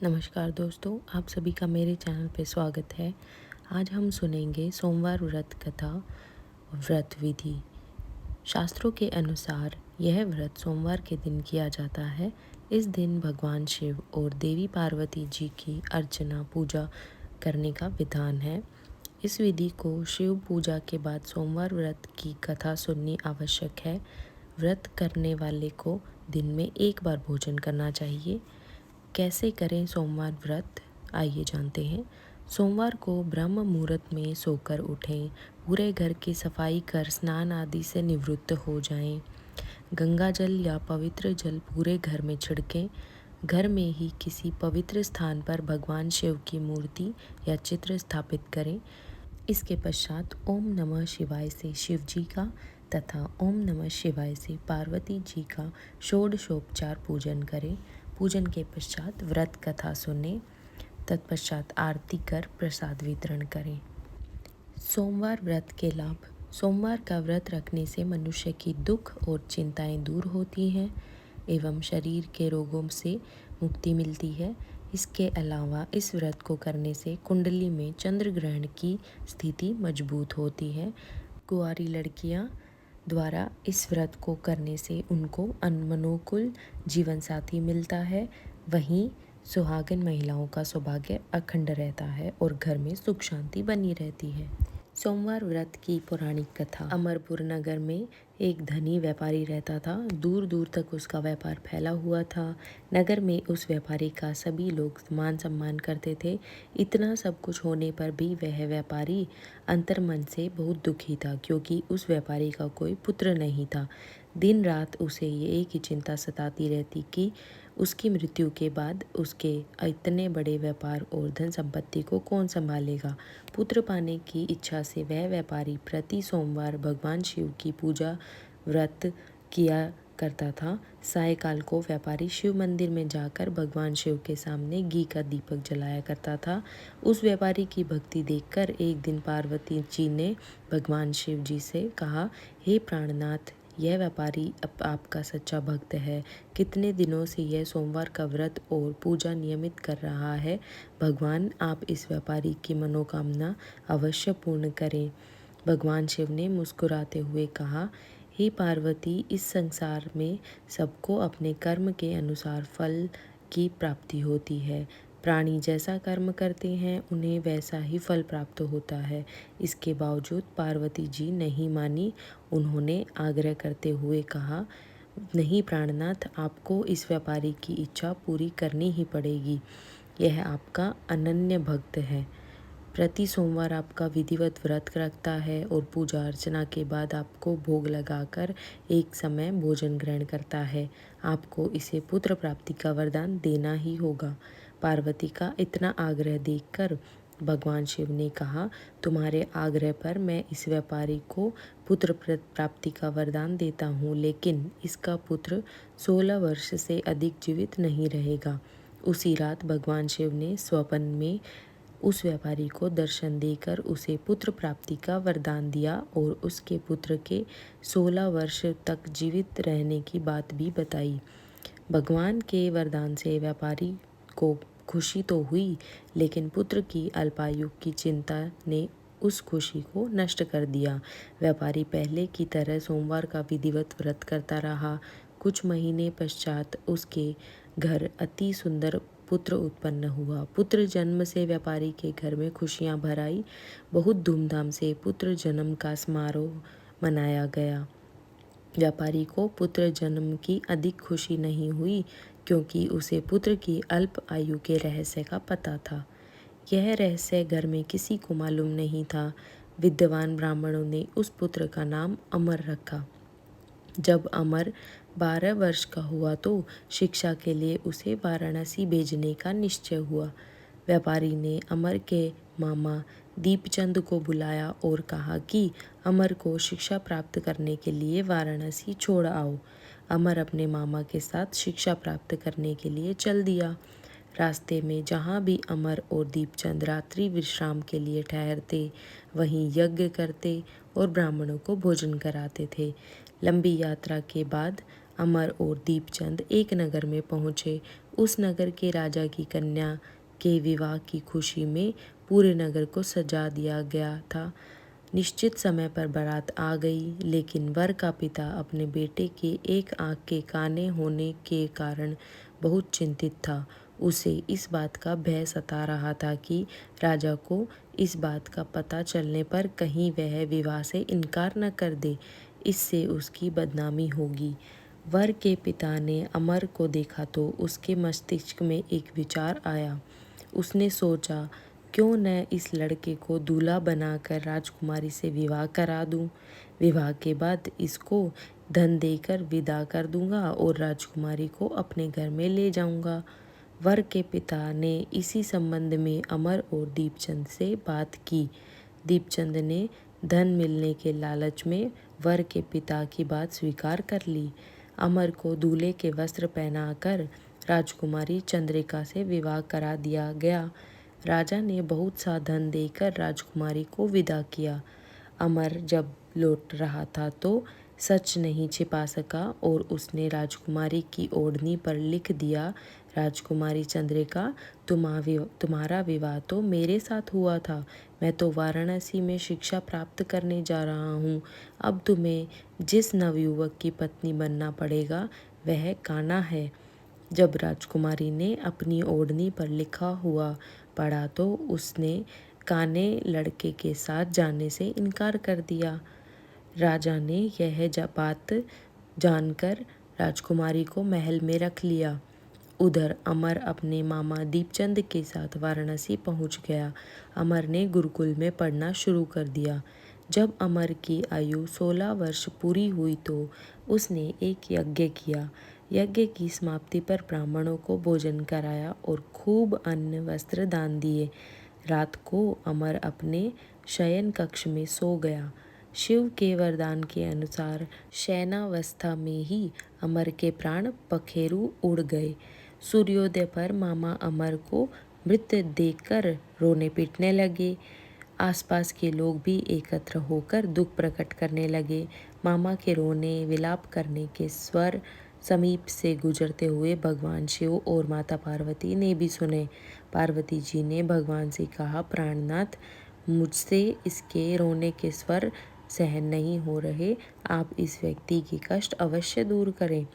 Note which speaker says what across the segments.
Speaker 1: नमस्कार दोस्तों, आप सभी का मेरे चैनल पे स्वागत है। आज हम सुनेंगे सोमवार व्रत कथा। व्रत विधि। शास्त्रों के अनुसार यह व्रत सोमवार के दिन किया जाता है। इस दिन भगवान शिव और देवी पार्वती जी की अर्चना पूजा करने का विधान है। इस विधि को शिव पूजा के बाद सोमवार व्रत की कथा सुननी आवश्यक है। व्रत करने वाले को दिन में एक बार भोजन करना चाहिए। कैसे करें सोमवार व्रत, आइए जानते हैं। सोमवार को ब्रह्म मुहूर्त में सोकर उठें, पूरे घर की सफाई कर स्नान आदि से निवृत्त हो जाएं। गंगा जल या पवित्र जल पूरे घर में छिड़कें। घर में ही किसी पवित्र स्थान पर भगवान शिव की मूर्ति या चित्र स्थापित करें। इसके पश्चात ओम नमः शिवाय से शिव जी का तथा ओम नमः शिवाय से पार्वती जी का षोडशोपचार पूजन करें। पूजन के पश्चात व्रत कथा सुने। तत्पश्चात आरती कर प्रसाद वितरण करें। सोमवार व्रत के लाभ। सोमवार का व्रत रखने से मनुष्य की दुख और चिंताएं दूर होती हैं एवं शरीर के रोगों से मुक्ति मिलती है। इसके अलावा इस व्रत को करने से कुंडली में चंद्र ग्रहण की स्थिति मजबूत होती है। कुंवारी लड़कियां द्वारा इस व्रत को करने से उनको मनोनुकूल जीवन साथी मिलता है। वहीं सुहागन महिलाओं का सौभाग्य अखंड रहता है और घर में सुख शांति बनी रहती है। सोमवार व्रत की पौराणिक कथा। अमरपुर नगर में एक धनी व्यापारी रहता था। दूर दूर तक उसका व्यापार फैला हुआ था। नगर में उस व्यापारी का सभी लोग मान सम्मान करते थे। इतना सब कुछ होने पर भी वह व्यापारी अंतर्मन से बहुत दुखी था, क्योंकि उस व्यापारी का कोई पुत्र नहीं था। दिन रात उसे ये एक ही चिंता सताती रहती कि उसकी मृत्यु के बाद उसके इतने बड़े व्यापार और धन संपत्ति को कौन संभालेगा। पुत्र पाने की इच्छा से वह व्यापारी प्रति सोमवार भगवान शिव की पूजा व्रत किया करता था। सायकाल को व्यापारी शिव मंदिर में जाकर भगवान शिव के सामने घी का दीपक जलाया करता था। उस व्यापारी की भक्ति देखकर एक दिन पार्वती जी ने भगवान शिव जी से कहा, हे प्राणनाथ, यह व्यापारी आपका सच्चा भक्त है। कितने दिनों से यह सोमवार का व्रत और पूजा नियमित कर रहा है। भगवान आप इस व्यापारी की मनोकामना अवश्य पूर्ण करें। भगवान शिव ने मुस्कुराते हुए कहा, हे पार्वती, इस संसार में सबको अपने कर्म के अनुसार फल की प्राप्ति होती है। प्राणी जैसा कर्म करते हैं उन्हें वैसा ही फल प्राप्त होता है। इसके बावजूद पार्वती जी नहीं मानी। उन्होंने आग्रह करते हुए कहा, नहीं प्राणनाथ, आपको इस व्यापारी की इच्छा पूरी करनी ही पड़ेगी। यह आपका अनन्य भक्त है। प्रति सोमवार आपका विधिवत व्रत रखता है और पूजा अर्चना के बाद आपको भोग लगाकर एक समय भोजन ग्रहण करता है। आपको इसे पुत्र प्राप्ति का वरदान देना ही होगा। पार्वती का इतना आग्रह देखकर भगवान शिव ने कहा, तुम्हारे आग्रह पर मैं इस व्यापारी को पुत्र प्राप्ति का वरदान देता हूँ, लेकिन इसका पुत्र 16 वर्ष से अधिक जीवित नहीं रहेगा। उसी रात भगवान शिव ने स्वप्न में उस व्यापारी को दर्शन देकर उसे पुत्र प्राप्ति का वरदान दिया और उसके पुत्र के 16 वर्ष तक जीवित रहने की बात भी बताई। भगवान के वरदान से व्यापारी को खुशी तो हुई, लेकिन पुत्र की अल्पायु की चिंता ने उस खुशी को नष्ट कर दिया। व्यापारी पहले की तरह सोमवार का विधिवत व्रत करता रहा। कुछ महीने पश्चात उसके घर अति सुंदर पुत्र उत्पन्न हुआ। पुत्र जन्म से व्यापारी के घर में खुशियां भर आई। बहुत धूमधाम से पुत्र जन्म का समारोह मनाया गया। व्यापारी को पुत्र जन्म की अधिक खुशी नहीं हुई, क्योंकि उसे पुत्र की अल्प आयु के रहस्य का पता था। यह रहस्य घर में किसी को मालूम नहीं था। विद्वान ब्राह्मणों ने उस पुत्र का नाम अमर रखा। जब अमर 12 वर्ष का हुआ तो शिक्षा के लिए उसे वाराणसी भेजने का निश्चय हुआ। व्यापारी ने अमर के मामा दीपचंद को बुलाया और कहा कि अमर को शिक्षा प्राप्त करने के लिए वाराणसी छोड़ आओ। अमर अपने मामा के साथ शिक्षा प्राप्त करने के लिए चल दिया। रास्ते में जहाँ भी अमर और दीपचंद रात्रि विश्राम के लिए ठहरते, वहीं यज्ञ करते और ब्राह्मणों को भोजन कराते थे। लंबी यात्रा के बाद अमर और दीपचंद एक नगर में पहुँचे। उस नगर के राजा की कन्या के विवाह की खुशी में पूरे नगर को सजा दिया गया था। निश्चित समय पर बारात आ गई, लेकिन वर का पिता अपने बेटे के एक आंख के काने होने के कारण बहुत चिंतित था। उसे इस बात का भय सता रहा था कि राजा को इस बात का पता चलने पर कहीं वह विवाह से इनकार न कर दे, इससे उसकी बदनामी होगी। वर के पिता ने अमर को देखा तो उसके मस्तिष्क में एक विचार आया। उसने सोचा, क्यों न इस लड़के को दूल्हा बनाकर राजकुमारी से विवाह करा दूं। विवाह के बाद इसको धन देकर विदा कर दूंगा और राजकुमारी को अपने घर में ले जाऊंगा। वर के पिता ने इसी संबंध में अमर और दीपचंद से बात की। दीपचंद ने धन मिलने के लालच में वर के पिता की बात स्वीकार कर ली। अमर को दूल्हे के वस्त्र पहनाकर राजकुमारी चंद्रिका से विवाह करा दिया गया। राजा ने बहुत सा धन देकर राजकुमारी को विदा किया। अमर जब लौट रहा था तो सच नहीं छिपा सका और उसने राजकुमारी की ओढ़नी पर लिख दिया, राजकुमारी चंद्रिका, तुम्हारा विवाह तो मेरे साथ हुआ था। मैं तो वाराणसी में शिक्षा प्राप्त करने जा रहा हूँ। अब तुम्हें जिस नवयुवक की पत्नी बनना पड़ेगा वह कान्हा है। जब राजकुमारी ने अपनी ओढ़नी पर लिखा हुआ पढ़ा तो उसने काने लड़के के साथ जाने से इनकार कर दिया। राजा ने यह बात जानकर राजकुमारी को महल में रख लिया। उधर अमर अपने मामा दीपचंद के साथ वाराणसी पहुंच गया। अमर ने गुरुकुल में पढ़ना शुरू कर दिया। जब अमर की आयु 16 वर्ष पूरी हुई तो उसने एक यज्ञ किया। यज्ञ की समाप्ति पर ब्राह्मणों को भोजन कराया और खूब अन्न वस्त्र दान दिए। रात को अमर अपने शयन कक्ष में सो गया। शिव के वरदान के अनुसार शयनावस्था में ही अमर के प्राण पखेरु उड़ गए। सूर्योदय पर मामा अमर को मृत देखकर रोने पीटने लगे। आसपास के लोग भी एकत्र होकर दुख प्रकट करने लगे। मामा के रोने विलाप करने के स्वर समीप से गुजरते हुए भगवान शिव और माता पार्वती ने भी सुने। पार्वती जी ने भगवान से कहा, प्राणनाथ, मुझसे इसके रोने के स्वर सहन नहीं हो रहे, आप इस व्यक्ति की कष्ट अवश्य दूर करें।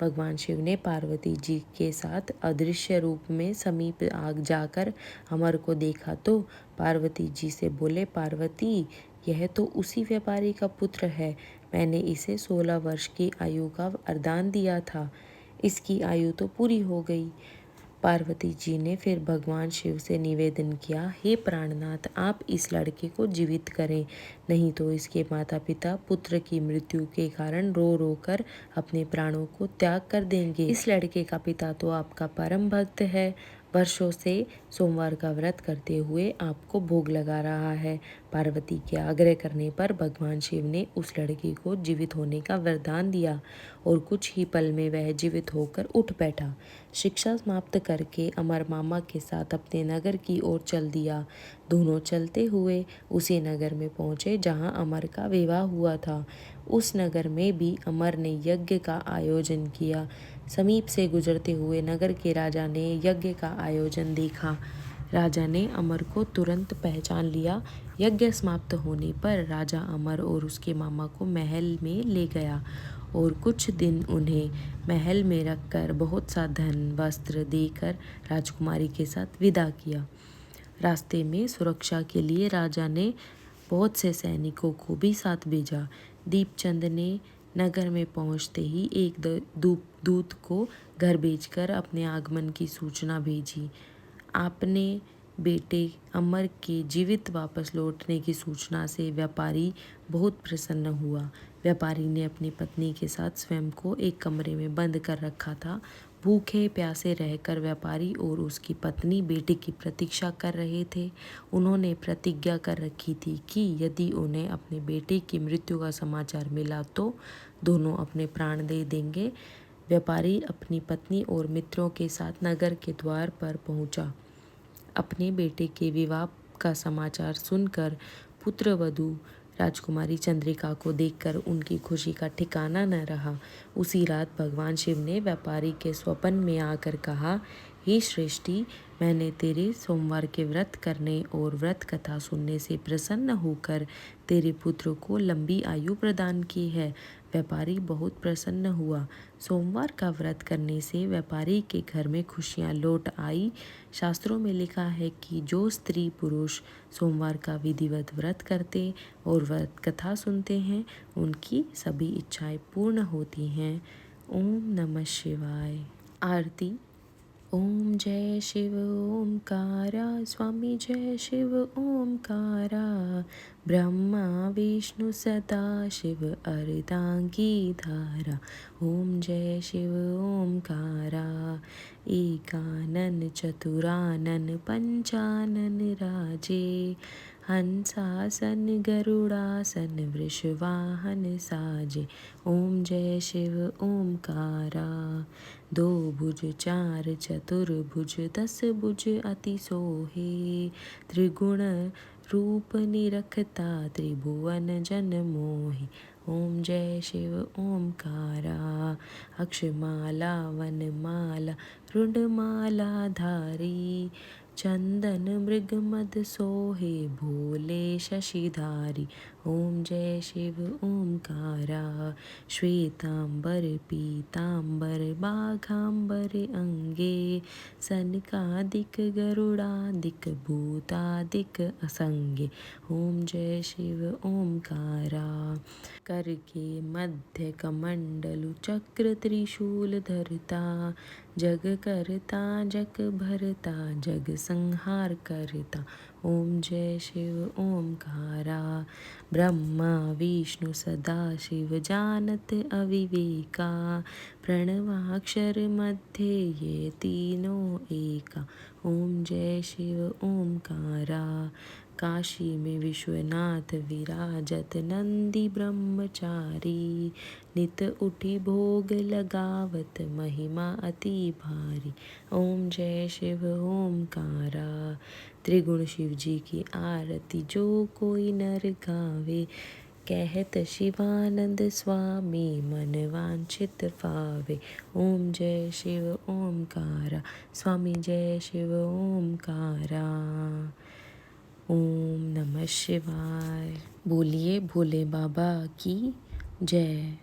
Speaker 1: भगवान शिव ने पार्वती जी के साथ अदृश्य रूप में समीप आग जाकर अमर को देखा तो पार्वती जी से बोले, पार्वती, यह तो उसी व्यापारी का पुत्र है। मैंने इसे 16 वर्ष की आयु का वरदान दिया था। इसकी आयु तो पूरी हो गई। पार्वती जी ने फिर भगवान शिव से निवेदन किया, हे प्राणनाथ, आप इस लड़के को जीवित करें, नहीं तो इसके माता पिता पुत्र की मृत्यु के कारण रो रो कर अपने प्राणों को त्याग कर देंगे। इस लड़के का पिता तो आपका परम भक्त है, वर्षों से सोमवार का व्रत करते हुए आपको भोग लगा रहा है। पार्वती के आग्रह करने पर भगवान शिव ने उस लड़के को जीवित होने का वरदान दिया और कुछ ही पल में वह जीवित होकर उठ बैठा। शिक्षा समाप्त करके अमर मामा के साथ अपने नगर की ओर चल दिया। दोनों चलते हुए उसी नगर में पहुंचे जहां अमर का विवाह हुआ था। उस नगर में भी अमर ने यज्ञ का आयोजन किया। समीप से गुजरते हुए नगर के राजा ने यज्ञ का आयोजन देखा। राजा ने अमर को तुरंत पहचान लिया। यज्ञ समाप्त होने पर राजा अमर और उसके मामा को महल में ले गया और कुछ दिन उन्हें महल में रखकर बहुत सा धन वस्त्र देकर राजकुमारी के साथ विदा किया। रास्ते में सुरक्षा के लिए राजा ने बहुत से सैनिकों को भी साथ भेजा। दीपचंद ने नगर में पहुंचते ही एक दूत को घर भेजकर अपने आगमन की सूचना भेजी। आपने बेटे अमर के जीवित वापस लौटने की सूचना से व्यापारी बहुत प्रसन्न हुआ। व्यापारी ने अपनी पत्नी के साथ स्वयं को एक कमरे में बंद कर रखा था। भूखे प्यासे रहकर व्यापारी और उसकी पत्नी बेटे की प्रतीक्षा कर रहे थे। उन्होंने प्रतिज्ञा कर रखी थी कि यदि उन्हें अपने बेटे की मृत्यु का समाचार मिला तो दोनों अपने प्राण दे देंगे। व्यापारी अपनी पत्नी और मित्रों के साथ नगर के द्वार पर पहुंचा। अपने बेटे के विवाह का समाचार सुनकर पुत्रवधू राजकुमारी चंद्रिका को देखकर उनकी खुशी का ठिकाना न रहा। उसी रात भगवान शिव ने व्यापारी के स्वप्न में आकर कहा, हे श्रेष्ठी, मैंने तेरे सोमवार के व्रत करने और व्रत कथा सुनने से प्रसन्न होकर तेरे पुत्र को लंबी आयु प्रदान की है। व्यापारी बहुत प्रसन्न हुआ। सोमवार का व्रत करने से व्यापारी के घर में खुशियां लौट आई। शास्त्रों में लिखा है कि जो स्त्री पुरुष सोमवार का विधिवत व्रत करते और व्रत कथा सुनते हैं, उनकी सभी इच्छाएं पूर्ण होती हैं। ओम नमः शिवाय। आरती। ओम जय शिव ओमकारा, स्वामी जय शिव ओमकारा, ब्रह्मा विष्णु सदा शिव अर्धांगी धारा। ओम जय शिव ओमकारा, एकानन चतुरानन पंचानन राजे, हंसासन गरुड़ासन वृषवाहन साजे। ओम जय शिव ओमकारा, दो भुज चार चतुर्भुज दस भुज अति सोहे, त्रिगुण रूप निरखता त्रिभुवन जन मोहि। ओम जय शिव ओमकारा, अक्षमाला वनमाला रुंडमाला धारी, चंदन मृग मद सोहे भोले शशिधारी। ओम जय शिव ओमकारा, श्वेतांबर पीतांबर बाघांबर अंगे, सनकादिक गरुड़ादिक भूतादिक असंगे। ओम जय शिव ओमकारा, कर के मध्य कमंडलु चक्र त्रिशूल धरता, जग करता जग भरता जग संहार करता। ओम जय शिव ओमकारा, ब्रह्मा विष्णु सदा शिव जानत अविवेका, प्रणवाक्षर मध्य ये तीनों एका। ओम जय शिव ओमकारा, काशी में विश्वनाथ विराजत नंदी ब्रह्मचारी, नित उठी भोग लगावत महिमा अति भारी। ओम जय शिव ओमकारा, त्रिगुण शिव जी की आरती जो कोई नर गावे, कहत शिवानंद स्वामी मन वांछित पावे। ओम जय शिव ओमकारा, स्वामी जय शिव ओमकारा। ओम नमः शिवाय। बोलिए भोले बाबा की जय।